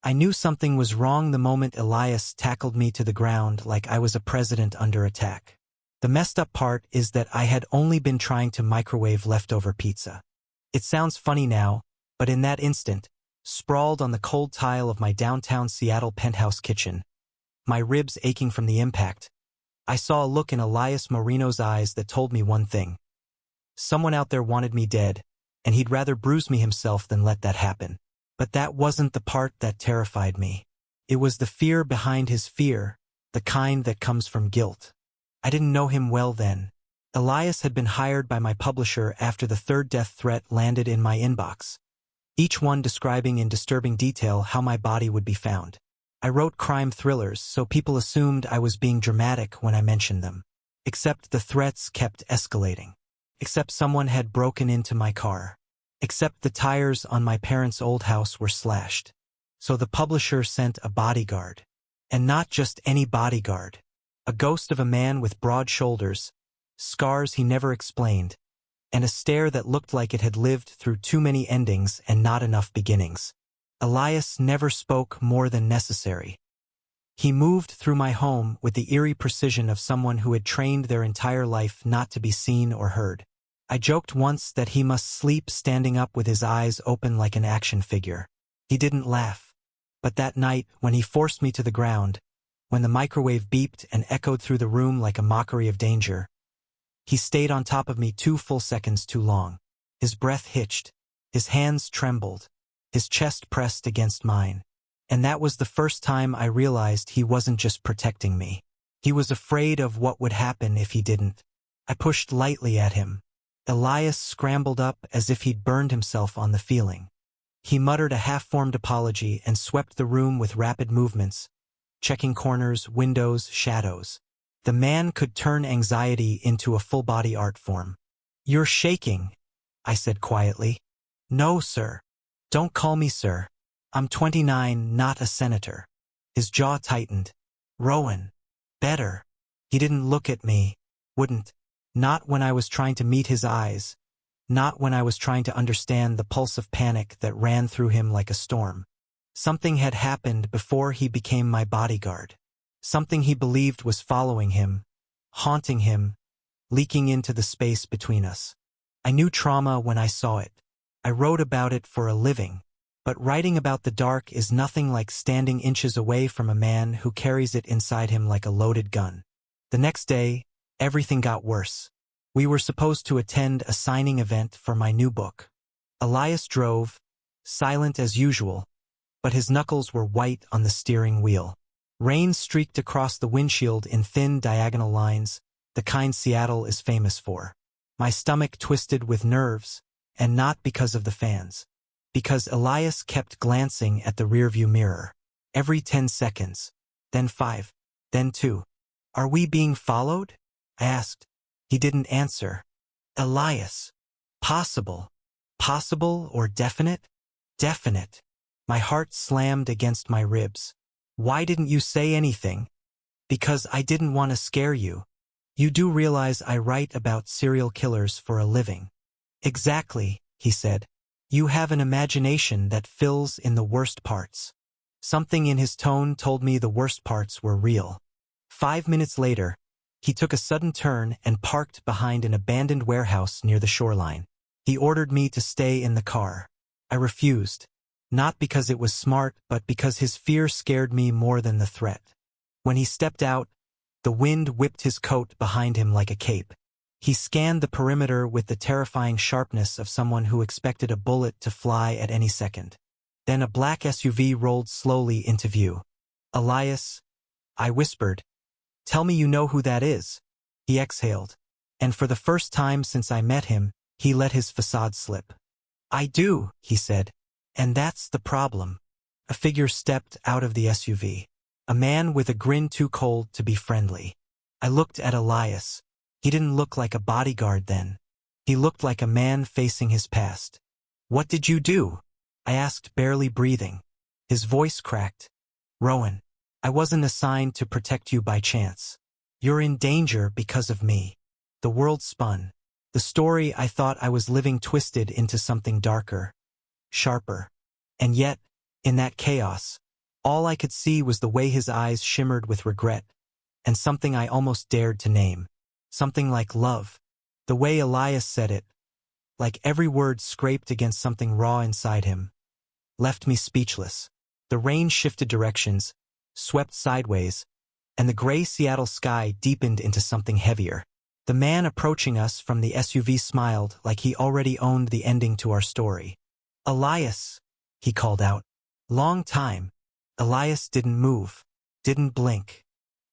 I knew something was wrong the moment Elias tackled me to the ground like I was a president under attack. The messed up part is that I had only been trying to microwave leftover pizza. It sounds funny now, but in that instant, sprawled on the cold tile of my downtown Seattle penthouse kitchen, my ribs aching from the impact, I saw a look in Elias Moreno's eyes that told me one thing. Someone out there wanted me dead, and he'd rather bruise me himself than let that happen. But that wasn't the part that terrified me. It was the fear behind his fear, the kind that comes from guilt. I didn't know him well then. Elias had been hired by my publisher after the third death threat landed in my inbox, each one describing in disturbing detail how my body would be found. I wrote crime thrillers, so people assumed I was being dramatic when I mentioned them. Except the threats kept escalating. Except someone had broken into my car. Except the tires on my parents' old house were slashed. So the publisher sent a bodyguard. And not just any bodyguard. A ghost of a man with broad shoulders, scars he never explained, and a stare that looked like it had lived through too many endings and not enough beginnings. Elias never spoke more than necessary. He moved through my home with the eerie precision of someone who had trained their entire life not to be seen or heard. I joked once that he must sleep standing up with his eyes open like an action figure. He didn't laugh. But that night, when he forced me to the ground, when the microwave beeped and echoed through the room like a mockery of danger, he stayed on top of me 2 full seconds too long. His breath hitched. His hands trembled. His chest pressed against mine. And that was the first time I realized he wasn't just protecting me. He was afraid of what would happen if he didn't. I pushed lightly at him. Elias scrambled up as if he'd burned himself on the feeling. He muttered a half-formed apology and swept the room with rapid movements, checking corners, windows, shadows. The man could turn anxiety into a full-body art form. "You're shaking," I said quietly. "No, sir. Don't call me sir. I'm 29, not a senator." His jaw tightened. "Rowan. Better." He didn't look at me. Wouldn't. Not when I was trying to meet his eyes. Not when I was trying to understand the pulse of panic that ran through him like a storm. Something had happened before he became my bodyguard. Something he believed was following him, haunting him, leaking into the space between us. I knew trauma when I saw it. I wrote about it for a living. But writing about the dark is nothing like standing inches away from a man who carries it inside him like a loaded gun. The next day, everything got worse. We were supposed to attend a signing event for my new book. Elias drove, silent as usual, but his knuckles were white on the steering wheel. Rain streaked across the windshield in thin diagonal lines, the kind Seattle is famous for. My stomach twisted with nerves, and not because of the fans. Because Elias kept glancing at the rearview mirror. Every 10 seconds. Then 5. Then 2. "Are we being followed?" I asked. He didn't answer. "Elias. Possible. Possible or definite?" "Definite." My heart slammed against my ribs. "Why didn't you say anything?" "Because I didn't want to scare you. You do realize I write about serial killers for a living." "Exactly," he said. "You have an imagination that fills in the worst parts." Something in his tone told me the worst parts were real. 5 minutes later, he took a sudden turn and parked behind an abandoned warehouse near the shoreline. He ordered me to stay in the car. I refused. Not because it was smart, but because his fear scared me more than the threat. When he stepped out, the wind whipped his coat behind him like a cape. He scanned the perimeter with the terrifying sharpness of someone who expected a bullet to fly at any second. Then a black SUV rolled slowly into view. "Elias," I whispered. "Tell me you know who that is." He exhaled. And for the first time since I met him, he let his facade slip. "I do," he said. "And that's the problem." A figure stepped out of the SUV. A man with a grin too cold to be friendly. I looked at Elias. He didn't look like a bodyguard then. He looked like a man facing his past. "What did you do?" I asked, barely breathing. His voice cracked. "Rowan, I wasn't assigned to protect you by chance. You're in danger because of me." The world spun. The story I thought I was living twisted into something darker, sharper. And yet, in that chaos, All I could see was the way his eyes shimmered with regret, and something I almost dared to name. Something like love. The way Elias said it, like every word scraped against something raw inside him, left me speechless. The rain shifted directions, swept sideways, and the gray Seattle sky deepened into something heavier. The man approaching us from the SUV smiled like he already owned the ending to our story. "Elias," he called out. "Long time." Elias didn't move, didn't blink.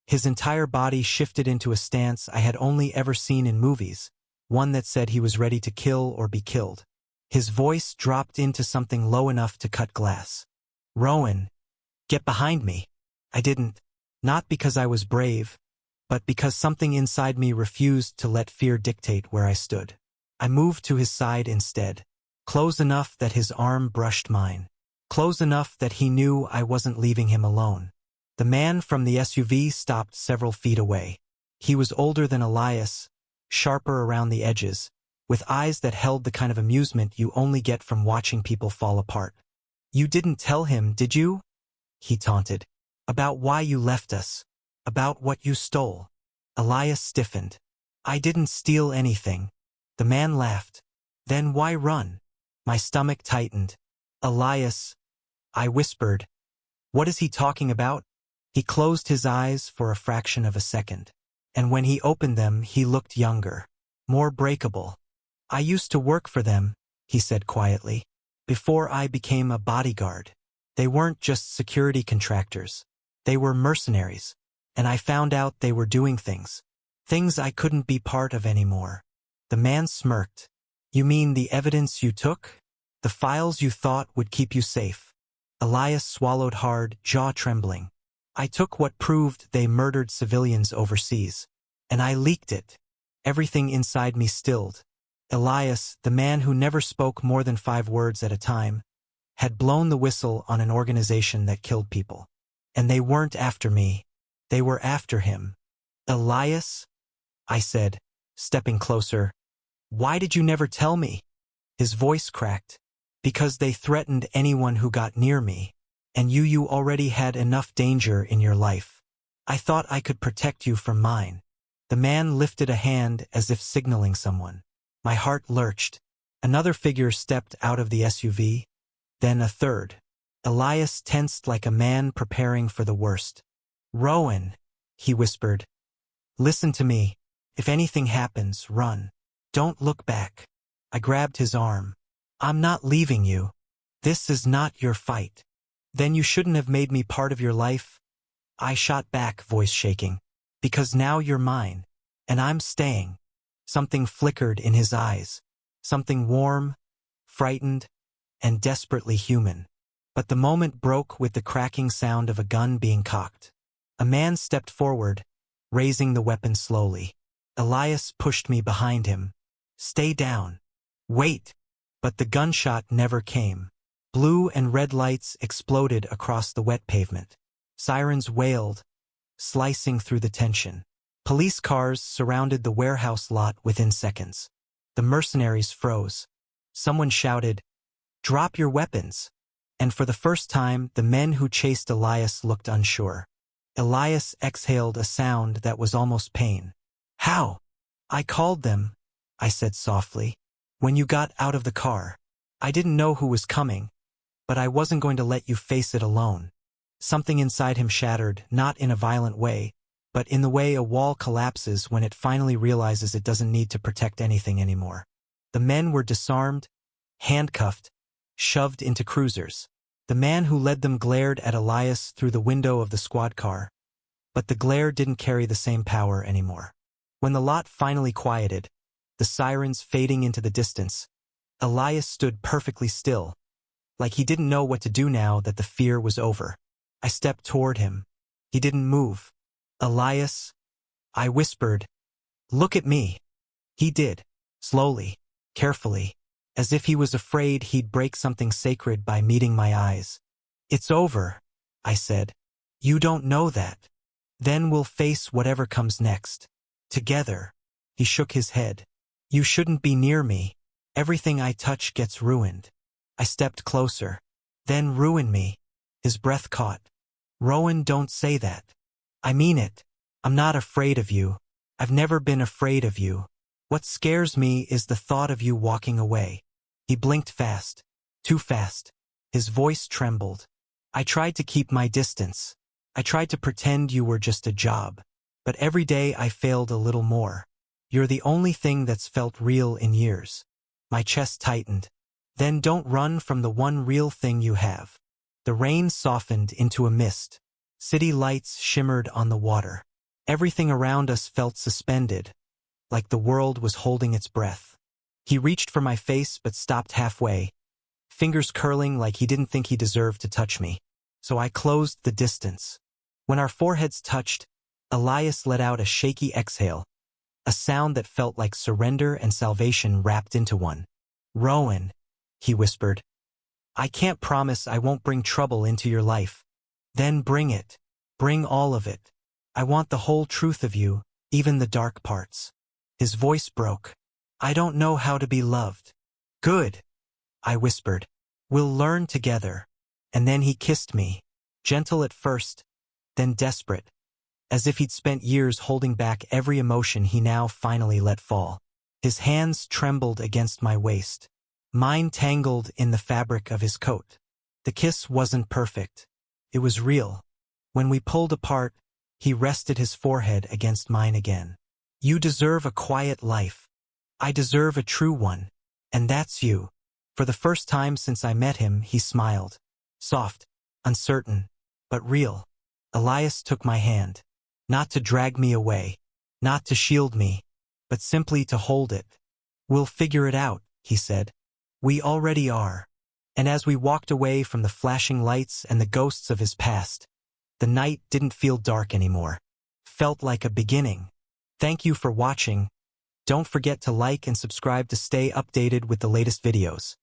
His entire body shifted into a stance I had only ever seen in movies, one that said he was ready to kill or be killed. His voice dropped into something low enough to cut glass. "Rowan, get behind me." I didn't, not because I was brave, but because something inside me refused to let fear dictate where I stood. I moved to his side instead, close enough that his arm brushed mine, close enough that he knew I wasn't leaving him alone. The man from the SUV stopped several feet away. He was older than Elias, sharper around the edges, with eyes that held the kind of amusement you only get from watching people fall apart. "You didn't tell him, did you?" he taunted. "About why you left us. About what you stole." Elias stiffened. "I didn't steal anything." The man laughed. "Then why run?" My stomach tightened. "Elias," I whispered. "What is he talking about?" He closed his eyes for a fraction of a second, and when he opened them he looked younger, more breakable. "I used to work for them," he said quietly, "before I became a bodyguard. They weren't just security contractors. They were mercenaries, and I found out they were doing things I couldn't be part of anymore." The man smirked. "You mean the evidence you took? The files you thought would keep you safe?" Elias swallowed hard, jaw trembling. "I took what proved they murdered civilians overseas, and I leaked it." Everything inside me stilled. Elias, the man who never spoke more than 5 words at a time, had blown the whistle on an organization that killed people. And they weren't after me. They were after him. "Elias?" I said, stepping closer. "Why did you never tell me?" His voice cracked. "Because they threatened anyone who got near me, and you already had enough danger in your life. I thought I could protect you from mine." The man lifted a hand as if signaling someone. My heart lurched. Another figure stepped out of the SUV, then a third. Elias tensed like a man preparing for the worst. "Rowan," he whispered. "Listen to me. If anything happens, run. Don't look back." I grabbed his arm. "I'm not leaving you. This is not your fight." "Then you shouldn't have made me part of your life." I shot back, voice shaking. "Because now you're mine, and I'm staying." Something flickered in his eyes. Something warm, frightened, and desperately human. But the moment broke with the cracking sound of a gun being cocked. A man stepped forward, raising the weapon slowly. Elias pushed me behind him. "Stay down. Wait." But the gunshot never came. Blue and red lights exploded across the wet pavement. Sirens wailed, slicing through the tension. Police cars surrounded the warehouse lot within seconds. The mercenaries froze. Someone shouted, "Drop your weapons." And for the first time, the men who chased Elias looked unsure. Elias exhaled a sound that was almost pain. "How?" "I called them," I said softly, "when you got out of the car. I didn't know who was coming, but I wasn't going to let you face it alone." Something inside him shattered, not in a violent way, but in the way a wall collapses when it finally realizes it doesn't need to protect anything anymore. The men were disarmed, handcuffed, shoved into cruisers. The man who led them glared at Elias through the window of the squad car, but the glare didn't carry the same power anymore. When the lot finally quieted, the sirens fading into the distance, Elias stood perfectly still, like he didn't know what to do now that the fear was over. I stepped toward him. He didn't move. "Elias," I whispered, "look at me." He did, slowly, carefully, as if he was afraid he'd break something sacred by meeting my eyes. "It's over," I said. "You don't know that. Then we'll face whatever comes next. Together." He shook his head. "You shouldn't be near me. Everything I touch gets ruined." I stepped closer. "Then ruin me." His breath caught. Rowan, don't say that. I mean it. I'm not afraid of you. I've never been afraid of you. What scares me is the thought of you walking away. He blinked fast. Too fast. His voice trembled. I tried to keep my distance. I tried to pretend you were just a job. But every day I failed a little more. You're the only thing that's felt real in years. My chest tightened. Then don't run from the one real thing you have. The rain softened into a mist. City lights shimmered on the water. Everything around us felt suspended, like the world was holding its breath. He reached for my face but stopped halfway, fingers curling like he didn't think he deserved to touch me. So I closed the distance. When our foreheads touched, Elias let out a shaky exhale, a sound that felt like surrender and salvation wrapped into one. Rowan, he whispered, I can't promise I won't bring trouble into your life. Then bring it. Bring all of it. I want the whole truth of you, even the dark parts. His voice broke. I don't know how to be loved. Good, I whispered. We'll learn together. And then he kissed me, gentle at first, then desperate, as if he'd spent years holding back every emotion he now finally let fall. His hands trembled against my waist. Mine tangled in the fabric of his coat. The kiss wasn't perfect. It was real. When we pulled apart, he rested his forehead against mine again. You deserve a quiet life. I deserve a true one. And that's you. For the first time since I met him, he smiled. Soft, uncertain, but real. Elias took my hand. Not to drag me away. Not to shield me. But simply to hold it. We'll figure it out, he said. We already are. And as we walked away from the flashing lights and the ghosts of his past, the night didn't feel dark anymore. Felt like a beginning. Thank you for watching. Don't forget to like and subscribe to stay updated with the latest videos.